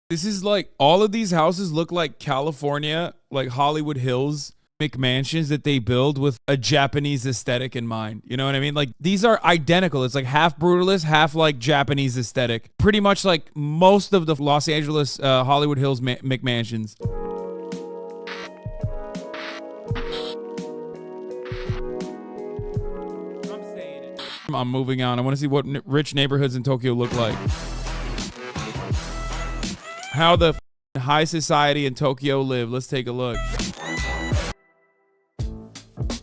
This is like, all of these houses look like California, like Hollywood Hills McMansions that they build with a Japanese aesthetic in mind. You know what I mean? Like, these are identical. It's like half brutalist, half like Japanese aesthetic. Pretty much like most of the Los Angeles Hollywood Hills McMansions. I'm moving on. I want to see what rich neighborhoods in Tokyo look like. How the high society in Tokyo live. Let's take a look.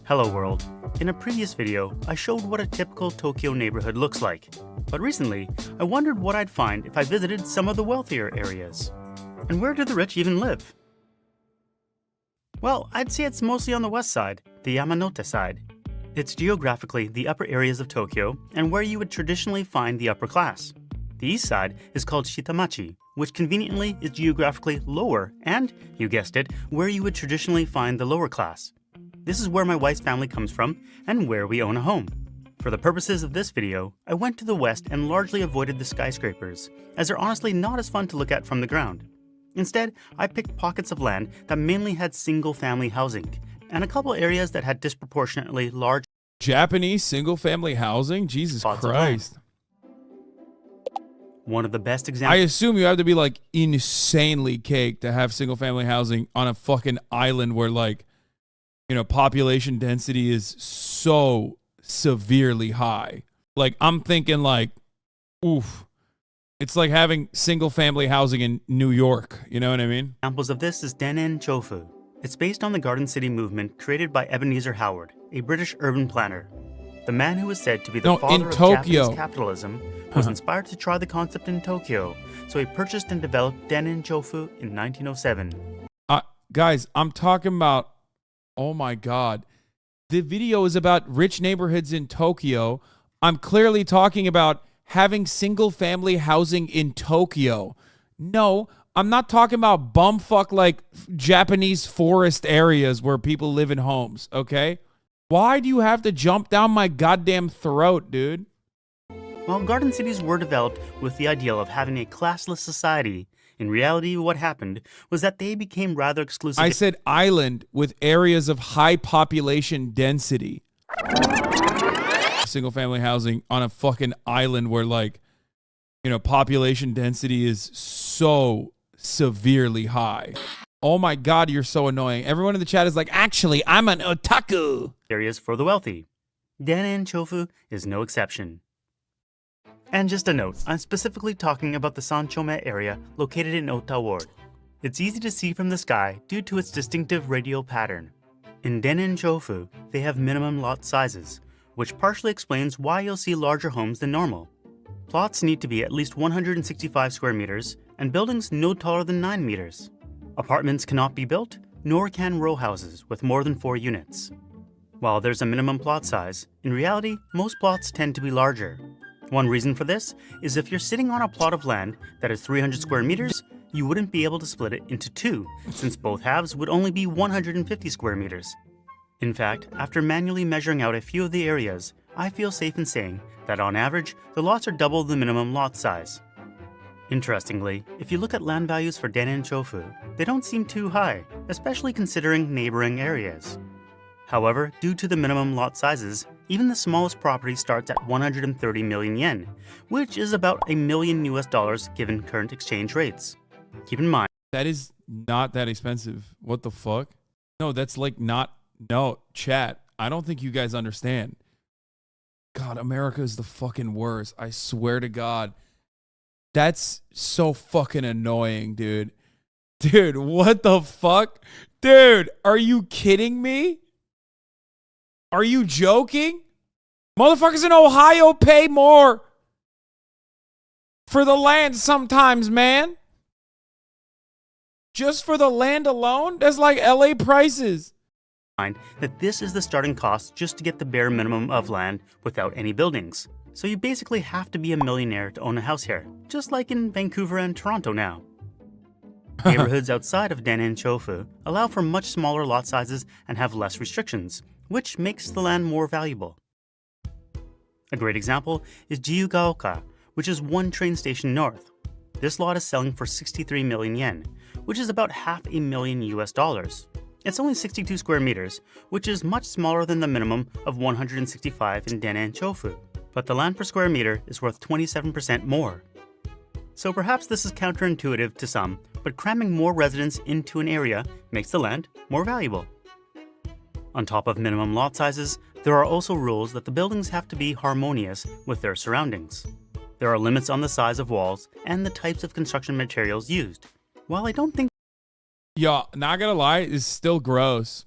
Hello world. In a previous video, I showed what a typical Tokyo neighborhood looks like. But recently, I wondered what I'd find if I visited some of the wealthier areas. And where do the rich even live? Well, I'd say it's mostly on the west side, the Yamanote side. It's geographically the upper areas of Tokyo and where you would traditionally find the upper class. The east side is called Shitamachi, which conveniently is geographically lower and, you guessed it, where you would traditionally find the lower class. This is where my wife's family comes from and where we own a home. For the purposes of this video, I went to the west and largely avoided the skyscrapers, as they're honestly not as fun to look at from the ground. Instead, I picked pockets of land that mainly had single-family housing, and a couple areas that had disproportionately large Japanese single-family housing? Jesus Christ. One of the best examples. I assume you have to be like insanely caked to have single-family housing on a fucking island where, like, you know, population density is so severely high. Like, I'm thinking like, oof. It's like having single-family housing in New York. You know what I mean? Examples of this is Dennen Chofu. It's based on the Garden City movement created by Ebenezer Howard, a British urban planner. The man who is said to be the father of Japanese capitalism was inspired to try the concept in Tokyo, so he purchased and developed Dennen Chofu in 1907. Guys, I'm talking about, oh my God. The video is about rich neighborhoods in Tokyo. I'm clearly talking about having single-family housing in Tokyo. No, I'm not talking about bumfuck like Japanese forest areas where people live in homes, okay? Why do you have to jump down my goddamn throat, dude? While garden cities were developed with the ideal of having a classless society, in reality what happened was that they became rather exclusive. I said island with areas of high population density. Single family housing on a fucking island where, like, you know, population density is so severely high. Oh my God, you're so annoying. Everyone in the chat is like, actually, I'm an otaku. Areas for the wealthy. Dennen Chofu is no exception. And just a note, I'm specifically talking about the Sanchome area located in Ota Ward. It's easy to see from the sky due to its distinctive radial pattern. In Dennen Chofu, they have minimum lot sizes, which partially explains why you'll see larger homes than normal. Plots need to be at least 165 square meters, and buildings no taller than 9 meters. Apartments cannot be built, nor can row houses with more than 4 units. While there's a minimum plot size, in reality, most plots tend to be larger. One reason for this is if you're sitting on a plot of land that is 300 square meters, you wouldn't be able to split it into 2, since both halves would only be 150 square meters. In fact, after manually measuring out a few of the areas, I feel safe in saying that on average, the lots are double the minimum lot size. Interestingly, if you look at land values for Dennen Chofu, they don't seem too high, especially considering neighboring areas. However, due to the minimum lot sizes, even the smallest property starts at 130 million yen, which is about $1 million US given current exchange rates. Keep in mind, that is not that expensive. What the fuck? No, that's like not, no, chat. I don't think you guys understand. God, America is the fucking worst. I swear to God. That's so fucking annoying, dude. Dude, what the fuck? Dude, are you kidding me? Are you joking? Motherfuckers in Ohio pay more for the land sometimes, man. Just for the land alone? That's like LA prices. That this is the starting cost just to get the bare minimum of land without any buildings. So you basically have to be a millionaire to own a house here, just like in Vancouver and Toronto now. Neighborhoods outside of Dennen Chofu allow for much smaller lot sizes and have less restrictions, which makes the land more valuable. A great example is Jiyugaoka, which is one train station north. This lot is selling for 63 million yen, which is about $500,000 US. It's only 62 square meters, which is much smaller than the minimum of 165 in Danan Chofu, but the land per square meter is worth 27% more. So perhaps this is counterintuitive to some, but cramming more residents into an area makes the land more valuable. On top of minimum lot sizes, there are also rules that the buildings have to be harmonious with their surroundings. There are limits on the size of walls and the types of construction materials used. While I don't think Yo, not gonna lie, it's still gross.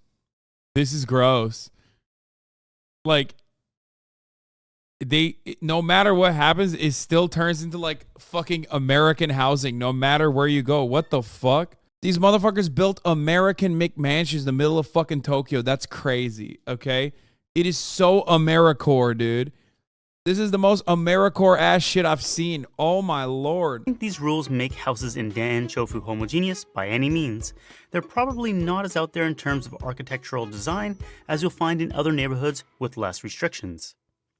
This is gross. Like, no matter what happens, it still turns into like fucking American housing no matter where you go. What the fuck? These motherfuckers built American McMansions in the middle of fucking Tokyo. That's crazy, okay? It is so AmeriCorps, dude. This is the most AmeriCorps ass shit I've seen. Oh my lord. I think these rules make houses in Danan Chofu homogeneous by any means. They're probably not as out there in terms of architectural design as you'll find in other neighborhoods with less restrictions.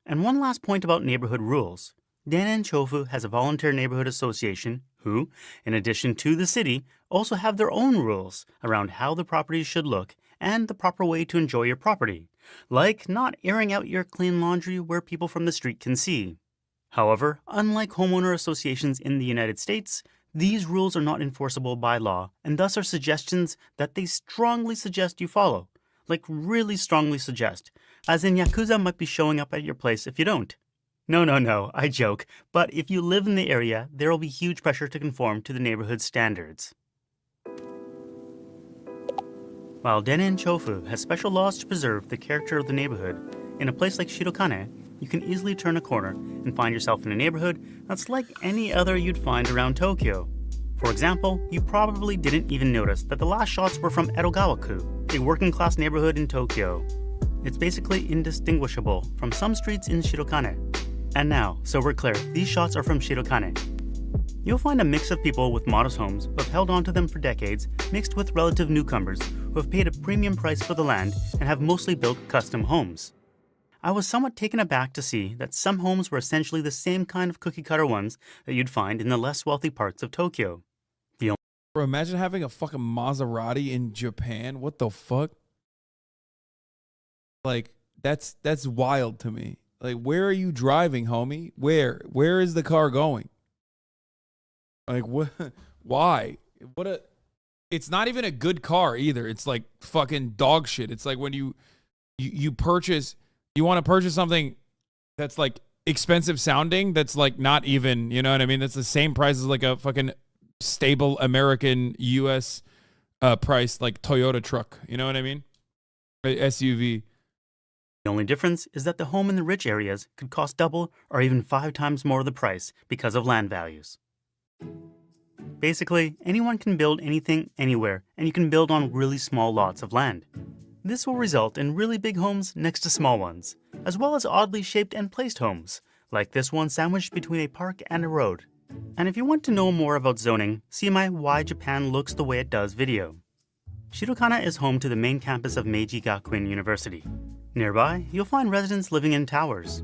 And one last point about neighborhood rules. Danan Chofu has a volunteer neighborhood association who, in addition to the city, also have their own rules around how the properties should look and the proper way to enjoy your property, like not airing out your clean laundry where people from the street can see. However, unlike homeowner associations in the United States, these rules are not enforceable by law and thus are suggestions that they strongly suggest you follow. Like really strongly suggest, as in Yakuza might be showing up at your place if you don't. No, I joke, but if you live in the area, there will be huge pressure to conform to the neighborhood standards. While Danan Chofu has special laws to preserve the character of the neighborhood, in a place like Shirokane, you can easily turn a corner and find yourself in a neighborhood that's like any other you'd find around Tokyo. For example, you probably didn't even notice that the last shots were from Edogawa-ku, a working-class neighborhood in Tokyo. It's basically indistinguishable from some streets in Shirokane. And now, so we're clear, these shots are from Shirokane. You'll find a mix of people with modest homes who have held onto them for decades, mixed with relative newcomers who have paid a premium price for the land and have mostly built custom homes. I was somewhat taken aback to see that some homes were essentially the same kind of cookie-cutter ones that you'd find in the less wealthy parts of Tokyo. Bro, imagine having a fucking Maserati in Japan. What the fuck? Like, that's wild to me. Like, where are you driving, homie? Where is the car going? Like, what? Why? It's not even a good car either. It's like fucking dog shit. It's like when you purchase, you want to purchase something that's like expensive sounding, that's like not even, you know what I mean? That's the same price as like a fucking stable American US price, like Toyota truck. You know what I mean? SUV. The only difference is that the home in the rich areas could cost double or even 5 times more of the price because of land values. Basically, anyone can build anything anywhere, and you can build on really small lots of land. This will result in really big homes next to small ones, as well as oddly shaped and placed homes, like this one sandwiched between a park and a road. And if you want to know more about zoning, see my Why Japan Looks the Way It Does video. Shirokane is home to the main campus of Meiji Gakuin University. Nearby, you'll find residents living in towers.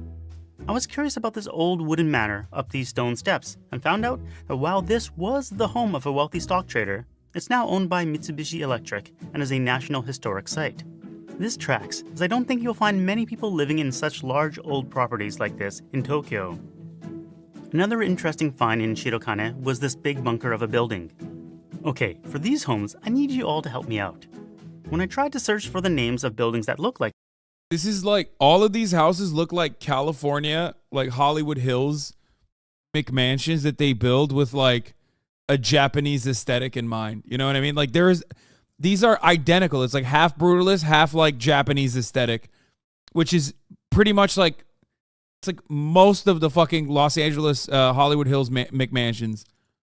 I was curious about this old wooden manor up these stone steps and found out that while this was the home of a wealthy stock trader, it's now owned by Mitsubishi Electric and is a National Historic Site. This tracks, as I don't think you'll find many people living in such large old properties like this in Tokyo. Another interesting find in Shirokane was this big bunker of a building. Okay, for these homes, I need you all to help me out. When I tried to search for the names of buildings that look like This is like, all of these houses look like California, like Hollywood Hills McMansions that they build with like a Japanese aesthetic in mind. You know what I mean? Like these are identical. It's like half brutalist, half like Japanese aesthetic, which is pretty much like, it's like most of the fucking Los Angeles Hollywood Hills McMansions.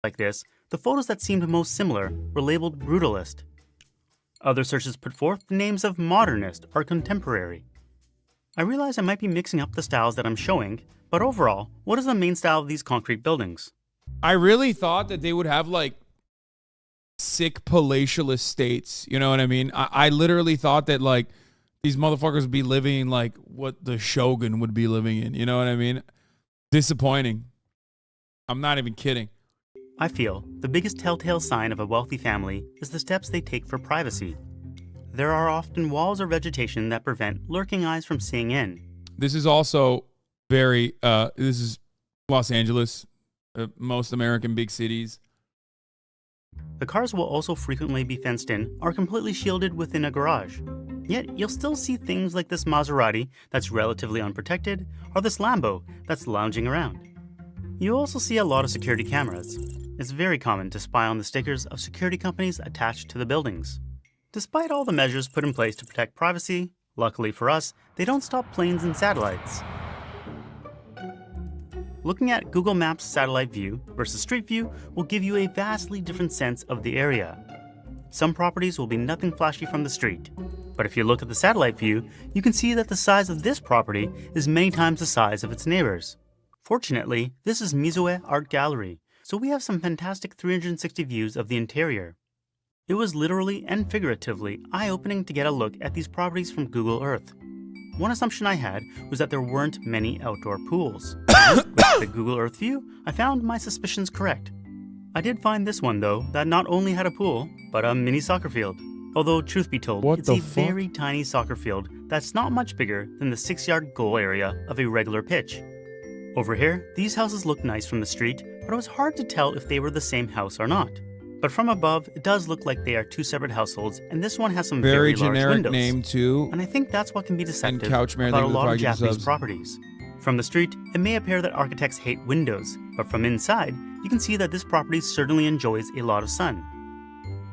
Like this, the photos that seemed most similar were labeled brutalist. Other searches put forth the names of modernist or contemporary. I realize I might be mixing up the styles that I'm showing, but overall, what is the main style of these concrete buildings? I really thought that they would have like sick palatial estates. You know what I mean? I literally thought that like these motherfuckers would be living like what the Shogun would be living in. You know what I mean? Disappointing. I'm not even kidding. I feel the biggest telltale sign of a wealthy family is the steps they take for privacy. There are often walls or vegetation that prevent lurking eyes from seeing in. This is also very, this is Los Angeles, most American big cities. The cars will also frequently be fenced in or completely shielded within a garage. Yet you'll still see things like this Maserati that's relatively unprotected or this Lambo that's lounging around. You also see a lot of security cameras. It's very common to spy on the stickers of security companies attached to the buildings. Despite all the measures put in place to protect privacy, luckily for us, they don't stop planes and satellites. Looking at Google Maps satellite view versus street view will give you a vastly different sense of the area. Some properties will be nothing flashy from the street, but if you look at the satellite view, you can see that the size of this property is many times the size of its neighbors. Fortunately, this is Mizoe Art Gallery, so we have some fantastic 360 views of the interior. It was literally and figuratively eye-opening to get a look at these properties from Google Earth. One assumption I had was that there weren't many outdoor pools. With the Google Earth view, I found my suspicions correct. I did find this one, though, that not only had a pool, but a mini soccer field. Although, truth be told, it's a very tiny soccer field that's not much bigger than the 6-yard goal area of a regular pitch. Over here, these houses look nice from the street, but it was hard to tell if they were the same house or not. But from above, it does look like they are two separate households, and this one has some very large generic windows. name too. And I think that's what can be deceptive Couchmare, about a lot of Japanese properties. From the street, it may appear that architects hate windows, but from inside, you can see that this property certainly enjoys a lot of sun.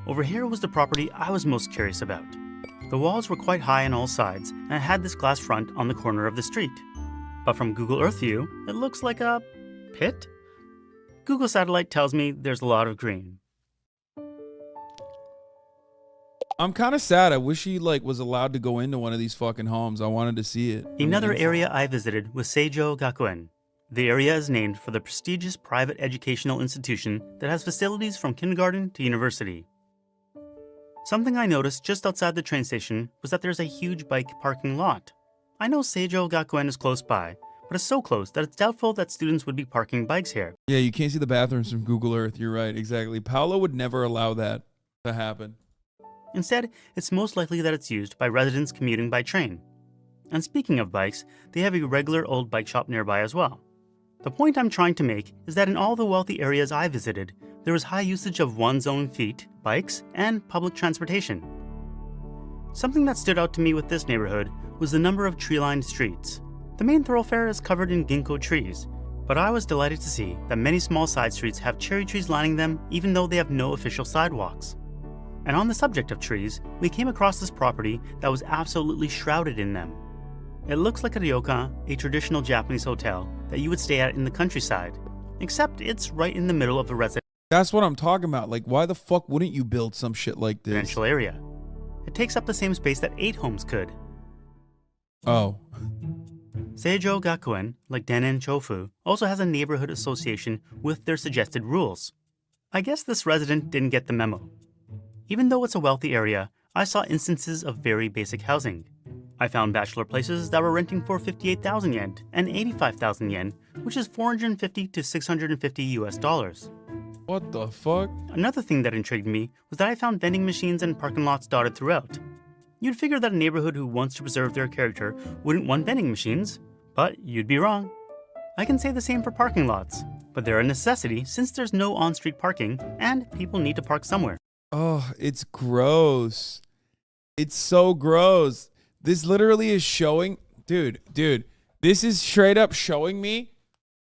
Over here was the property I was most curious about. The walls were quite high on all sides, and it had this glass front on the corner of the street. But from Google Earth view, it looks like a pit? Google Satellite tells me there's a lot of green. I'm kind of sad. I wish he was allowed to go into one of these fucking homes. I wanted to see it. Another area I visited was Seijo Gakuen. The area is named for the prestigious private educational institution that has facilities from kindergarten to university. Something I noticed just outside the train station was that there's a huge bike parking lot. I know Seijo Gakuen is close by, but it's so close that it's doubtful that students would be parking bikes here. Yeah, you can't see the bathrooms from Google Earth. You're right, exactly. Paolo would never allow that to happen. Instead, it's most likely that it's used by residents commuting by train. And speaking of bikes, they have a regular old bike shop nearby as well. The point I'm trying to make is that in all the wealthy areas I visited, there was high usage of one's own feet, bikes, and public transportation. Something that stood out to me with this neighborhood was the number of tree-lined streets. The main thoroughfare is covered in ginkgo trees, but I was delighted to see that many small side streets have cherry trees lining them even though they have no official sidewalks. And on the subject of trees, we came across this property that was absolutely shrouded in them. It looks like a ryokan, a traditional Japanese hotel that you would stay at in the countryside, except it's right in the middle of a That's what I'm talking about. Like, why the fuck wouldn't you build some shit like this? residential area. It takes up the same space that 8 homes could. Oh. Seijo Gakuen, like Dennen Chofu, also has a neighborhood association with their suggested rules. I guess this resident didn't get the memo. Even though it's a wealthy area, I saw instances of very basic housing. I found bachelor places that were renting for 58,000 yen and 85,000 yen, which is 450 to 650 US dollars. What the fuck? Another thing that intrigued me was that I found vending machines and parking lots dotted throughout. You'd figure that a neighborhood who wants to preserve their character wouldn't want vending machines, but you'd be wrong. I can say the same for parking lots, but they're a necessity since there's no on-street parking and people need to park somewhere. Oh, it's gross. It's so gross. This literally is showing, dude, this is straight up showing me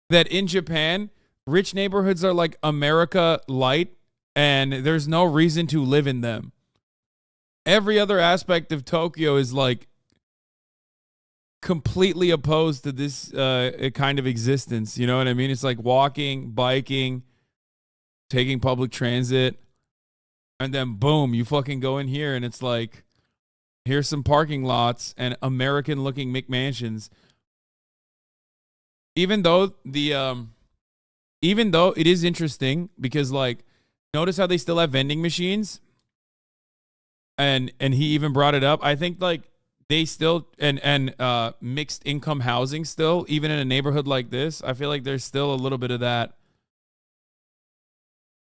that in Japan, rich neighborhoods are like America light and there's no reason to live in them. Every other aspect of Tokyo is like completely opposed to this kind of existence. You know what I mean? It's like walking, biking, taking public transit. And then boom, you fucking go in here and it's like, here's some parking lots and American looking McMansions. Even though it is interesting because like, notice how they still have vending machines and he even brought it up. I think like they still, and mixed income housing still, even in a neighborhood like this, I feel like there's still a little bit of that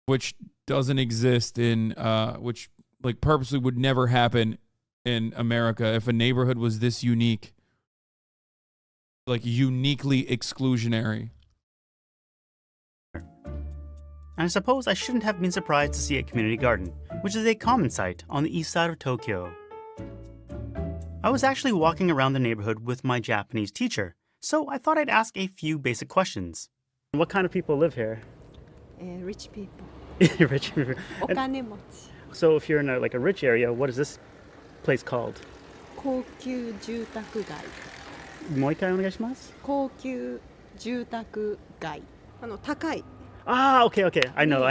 which doesn't exist in, which like purposely would never happen in America if a neighborhood was this unique, like uniquely exclusionary. And I suppose I shouldn't have been surprised to see a community garden, which is a common sight on the east side of Tokyo. I was actually walking around the neighborhood with my Japanese teacher, so I thought I'd ask a few basic questions. What kind of people live here? Rich people. Rich people. お金持ち。 So if you're in a rich area, what is this place called? 高級住宅街。もう一回お願いします。高級住宅街。高い。 Ah, okay. I know.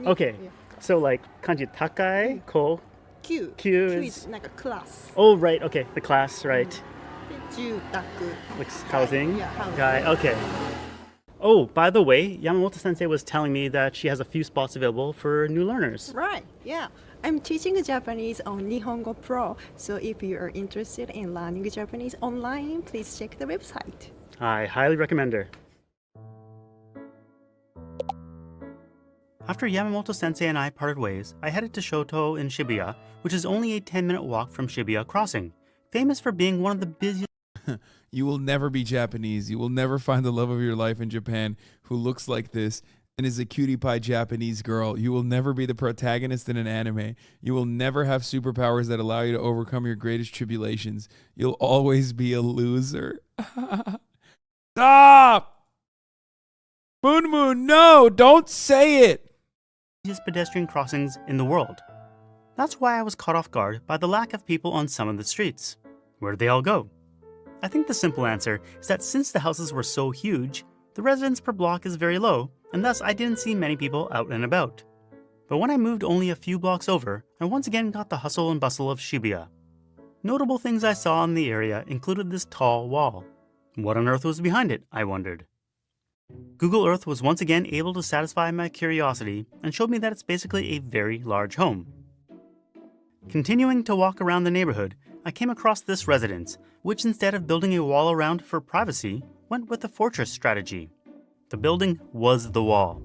Okay. Yeah. So kanji takai, ko. 旧 Q 旧 is- is なんか class。 Oh, right. Okay. The class, right. で住宅。 Like housing Yeah, housing. guy. Okay. Oh, by the way, Yamamoto Sensei was telling me that she has a few spots available for new learners. Right. Yeah. I'm teaching Japanese on Nihongo Pro. So if you are interested in learning Japanese online, please check the website. I highly recommend her. After Yamamoto Sensei and I parted ways, I headed to Shoto in Shibuya, which is only a 10-minute walk from Shibuya Crossing, famous for being one of the busiest. You will never be Japanese. You will never find the love of your life in Japan who looks like this and is a cutie pie Japanese girl. You will never be the protagonist in an anime. You will never have superpowers that allow you to overcome your greatest tribulations. You'll always be a loser. Stop! Moon, no, don't say it. Pedestrian crossings in the world. That's why I was caught off guard by the lack of people on some of the streets. Where did they all go? I think the simple answer is that since the houses were so huge, the residence per block is very low, and thus I didn't see many people out and about. But when I moved only a few blocks over, I once again got the hustle and bustle of Shibuya. Notable things I saw in the area included this tall wall. What on earth was behind it, I wondered. Google Earth was once again able to satisfy my curiosity and showed me that it's basically a very large home. Continuing to walk around the neighborhood, I came across this residence, which instead of building a wall around for privacy, went with the fortress strategy. The building was the wall.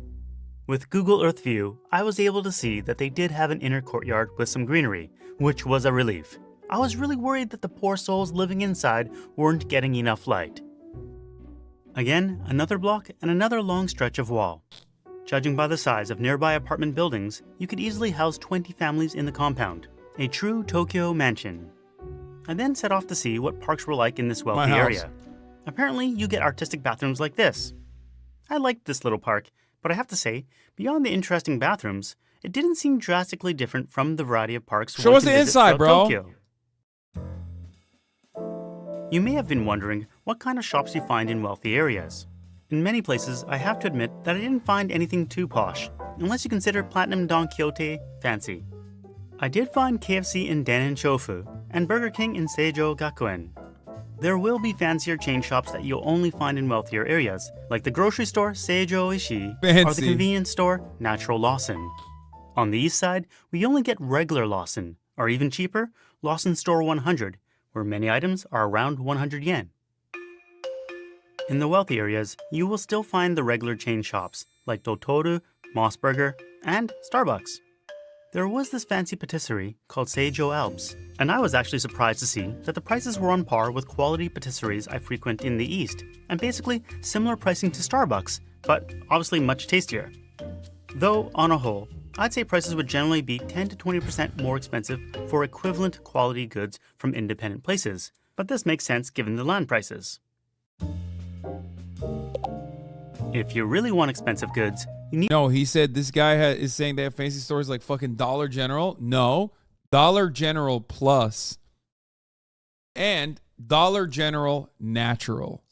With Google Earth View, I was able to see that they did have an inner courtyard with some greenery, which was a relief. I was really worried that the poor souls living inside weren't getting enough light. Again, another block and another long stretch of wall. Judging by the size of nearby apartment buildings, you could easily house 20 families in the compound. A true Tokyo mansion. I then set off to see what parks were like in this wealthy area. Apparently, you get artistic bathrooms like this. I liked this little park, but I have to say, beyond the interesting bathrooms, it didn't seem drastically different from the variety of parks Show us the inside, bro. Tokyo. You may have been wondering what kind of shops you find in wealthy areas. In many places, I have to admit that I didn't find anything too posh, unless you consider Platinum Don Quixote fancy. I did find KFC in Dannen Shofu and Burger King in Seijo Gakuen. There will be fancier chain shops that you'll only find in wealthier areas, like the grocery store Seijo Ishii or the convenience store Natural Lawson. On the east side, we only get regular Lawson, or even cheaper, Lawson Store 100, where many items are around 100 yen. In the wealthy areas, you will still find the regular chain shops, like Dotoru, Mossburger, and Starbucks. There was this fancy patisserie called Seijo Alps, and I was actually surprised to see that the prices were on par with quality patisseries I frequent in the East, and basically similar pricing to Starbucks, but obviously much tastier. Though, on a whole, I'd say prices would generally be 10 to 20% more expensive for equivalent quality goods from independent places, but this makes sense given the land prices. If you really want expensive goods, you need— No, he said this guy is saying they have fancy stores like fucking Dollar General. No, Dollar General Plus and Dollar General Natural.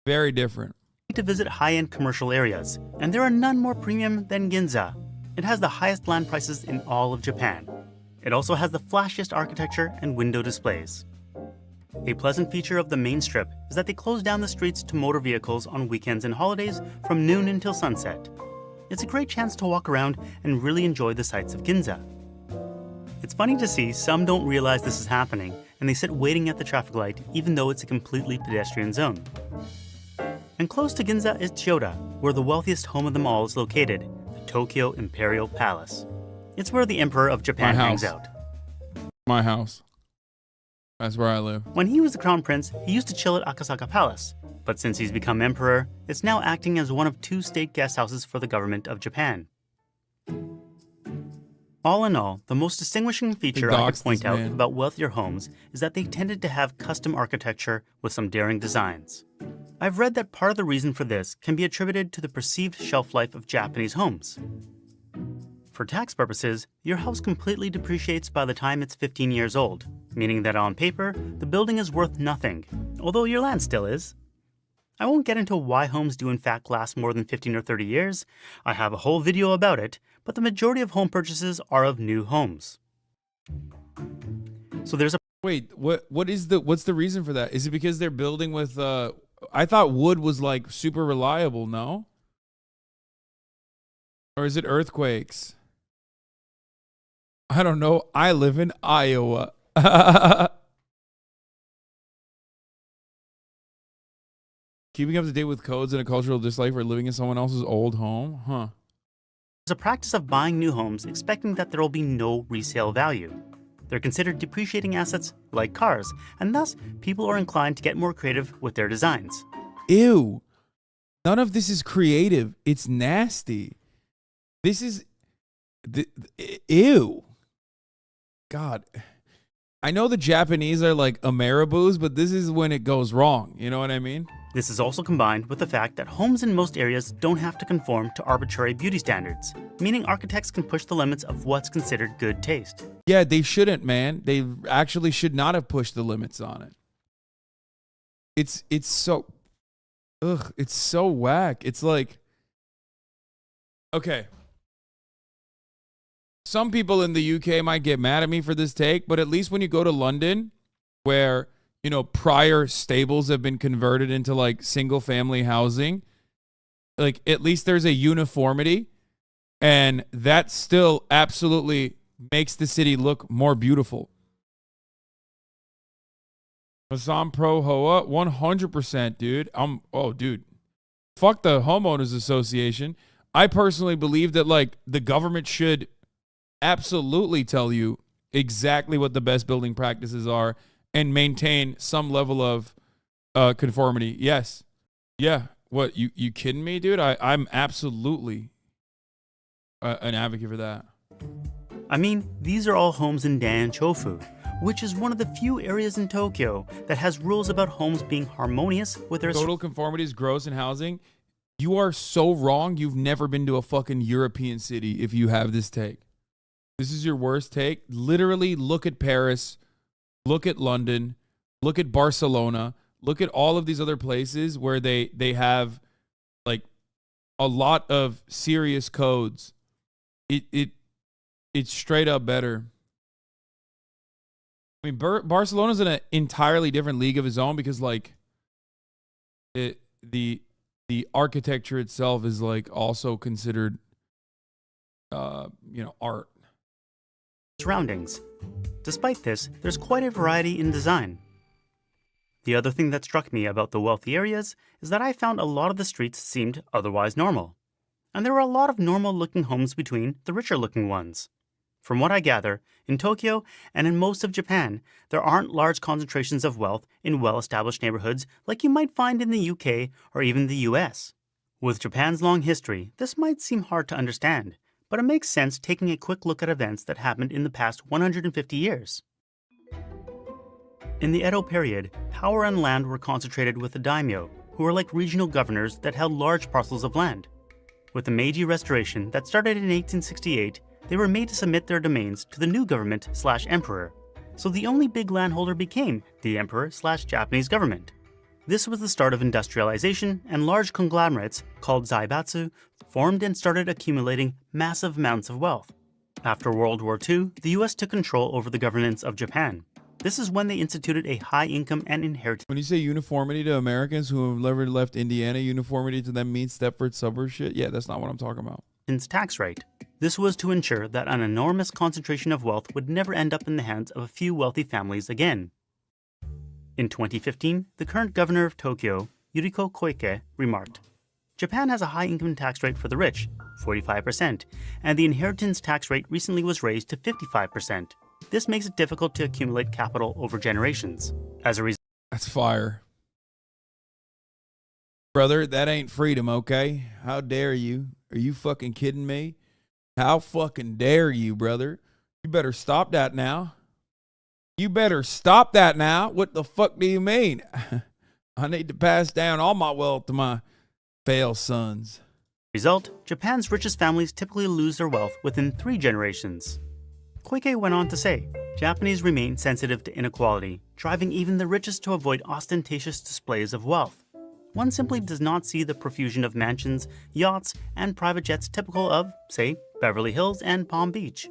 Very different. to visit high-end commercial areas, and there are none more premium than Ginza. It has the highest land prices in all of Japan. It also has the flashiest architecture and window displays. A pleasant feature of the main strip is that they close down the streets to motor vehicles on weekends and holidays from noon until sunset. It's a great chance to walk around and really enjoy the sights of Ginza. It's funny to see some don't realize this is happening and they sit waiting at the traffic light even though it's a completely pedestrian zone. And close to Ginza is Chiyoda, where the wealthiest home of them all is located, Tokyo Imperial Palace. It's where the Emperor of Japan hangs out. My house. That's where I live. When he was the crown prince, he used to chill at Akasaka Palace, but since he's become emperor, it's now acting as one of 2 state guest houses for the government of Japan. All in all, the most distinguishing feature I could point out about wealthier homes is that they tended to have custom architecture with some daring designs. I've read that part of the reason for this can be attributed to the perceived shelf life of Japanese homes. For tax purposes, your house completely depreciates by the time it's 15 years old, meaning that on paper, the building is worth nothing, although your land still is. I won't get into why homes do in fact last more than 15 or 30 years. I have a whole video about it, but the majority of home purchases are of new homes. So there's a... Wait, what's the reason for that? Is it because they're building with I thought wood was like super reliable, no? Or is it earthquakes? I don't know. I live in Iowa. Keeping up to date with codes and a cultural dislike for living in someone else's old home? Huh. There's a practice of buying new homes expecting that there will be no resale value. They're considered depreciating assets like cars, and thus people are inclined to get more creative with their designs. Ew. None of this is creative. It's nasty. This is... ew. God. I know the Japanese are like Ameribus, but this is when it goes wrong. You know what I mean? This is also combined with the fact that homes in most areas don't have to conform to arbitrary beauty standards, meaning architects can push the limits of what's considered good taste. Yeah, they shouldn't, man. They actually should not have pushed the limits on it. It's so... Ugh, it's so whack. It's like... Okay. Some people in the UK might get mad at me for this take, but at least when you go to London, where, you know, prior stables have been converted into like single family housing, like at least there's a uniformity, and that still absolutely makes the city look more beautiful. Hasan Pro Hoa, 100%, dude. Dude. Fuck the homeowners association. I personally believe that like the government should absolutely tell you exactly what the best building practices are and maintain some level of conformity. Yes. Yeah. What, you kidding me, dude? I'm absolutely an advocate for that. I mean, these are all homes in Daein-chofu, which is one of the few areas in Tokyo that has rules about homes being harmonious with their... Total conformity is gross in housing. You are so wrong. You've never been to a fucking European city if you have this take. This is your worst take. Literally, look at Paris, look at London, look at Barcelona, look at all of these other places where they have like a lot of serious codes. It's straight up better. I mean, Barcelona's in an entirely different league of its own because like the architecture itself is like also considered art. Surroundings. Despite this, there's quite a variety in design. The other thing that struck me about the wealthy areas is that I found a lot of the streets seemed otherwise normal. And there were a lot of normal-looking homes between the richer-looking ones. From what I gather, in Tokyo and in most of Japan, there aren't large concentrations of wealth in well-established neighborhoods like you might find in the UK or even the US. With Japan's long history, this might seem hard to understand, but it makes sense taking a quick look at events that happened in the past 150 years. In the Edo period, power and land were concentrated with the daimyo, who were like regional governors that held large parcels of land. With the Meiji Restoration that started in 1868, they were made to submit their domains to the new government/emperor, so the only big landholder became the emperor/Japanese government. This was the start of industrialization, and large conglomerates, called zaibatsu, formed and started accumulating massive amounts of wealth. After World War II, the US took control over the governance of Japan. This is when they instituted a high income and inheritance. When you say uniformity to Americans who have never left Indiana, uniformity to them means Stepford suburb shit? Yeah, that's not what I'm talking about. Tax rate. This was to ensure that an enormous concentration of wealth would never end up in the hands of a few wealthy families again. In 2015, the current governor of Tokyo, Yuriko Koike, remarked, "Japan has a high income tax rate for the rich, 45%, and the inheritance tax rate recently was raised to 55%. This makes it difficult to accumulate capital over generations. As a result, That's fire. Brother, that ain't freedom, okay? How dare you? Are you fucking kidding me? How fucking dare you, brother? You better stop that now. You better stop that now. What the fuck do you mean? I need to pass down all my wealth to my fail sons. Japan's richest families typically lose their wealth within 3 generations. Koike went on to say, Japanese remain sensitive to inequality, driving even the richest to avoid ostentatious displays of wealth. One simply does not see the profusion of mansions, yachts, and private jets typical of, say, Beverly Hills and Palm Beach.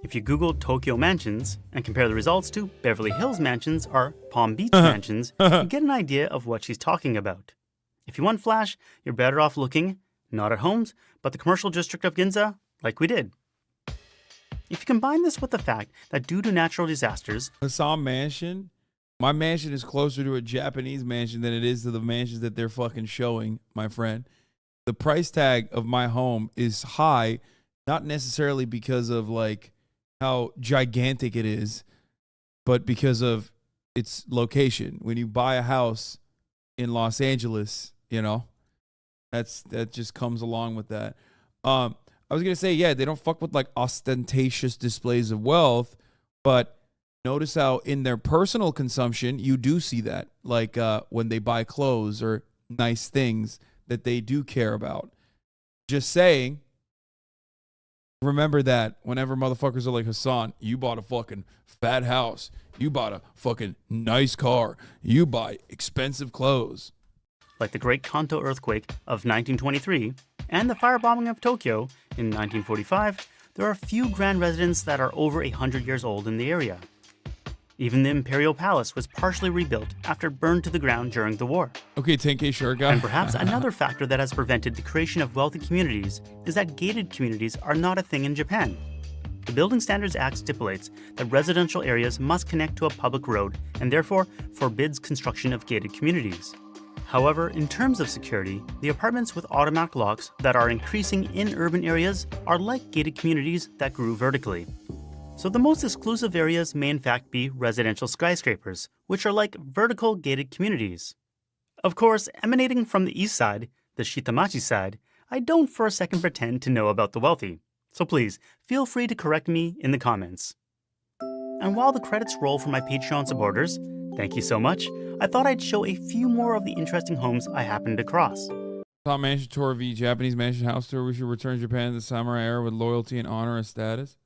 If you Google Tokyo mansions and compare the results to Beverly Hills mansions or Palm Beach mansions, you get an idea of what she's talking about. If you want flash, you're better off looking, not at homes, but the commercial district of Ginza, like we did. If you combine this with the fact that due to natural disasters, Hasan mansion, my mansion is closer to a Japanese mansion than it is to the mansions that they're fucking showing, my friend. The price tag of my home is high, not necessarily because of like how gigantic it is, but because of its location. When you buy a house in Los Angeles, you know, that just comes along with that. I was gonna say, yeah, they don't fuck with like ostentatious displays of wealth, but notice how in their personal consumption you do see that, like when they buy clothes or nice things that they do care about. Just saying. Remember that whenever motherfuckers are like, Hasan, you bought a fucking fat house. You bought a fucking nice car. You buy expensive clothes. like the Great Kanto earthquake of 1923 and the firebombing of Tokyo in 1945, there are few grand residences that are over 100 years old in the area. Even the Imperial Palace was partially rebuilt after it burned to the ground during the war. Okay, 10K short guy. And perhaps another factor that has prevented the creation of wealthy communities is that gated communities are not a thing in Japan. The Building Standards Act stipulates that residential areas must connect to a public road and therefore forbids construction of gated communities. However, in terms of security, the apartments with automatic locks that are increasing in urban areas are like gated communities that grew vertically. So the most exclusive areas may in fact be residential skyscrapers, which are like vertical gated communities. Of course, emanating from the east side, the Shitamachi side, I don't for a second pretend to know about the wealthy. So please, feel free to correct me in the comments. And while the credits roll for my Patreon supporters, thank you so much, I thought I'd show a few more of the interesting homes I happened across. Top mansion tour v Japanese mansion house tour. We should return Japan to the samurai era with loyalty and honor as status.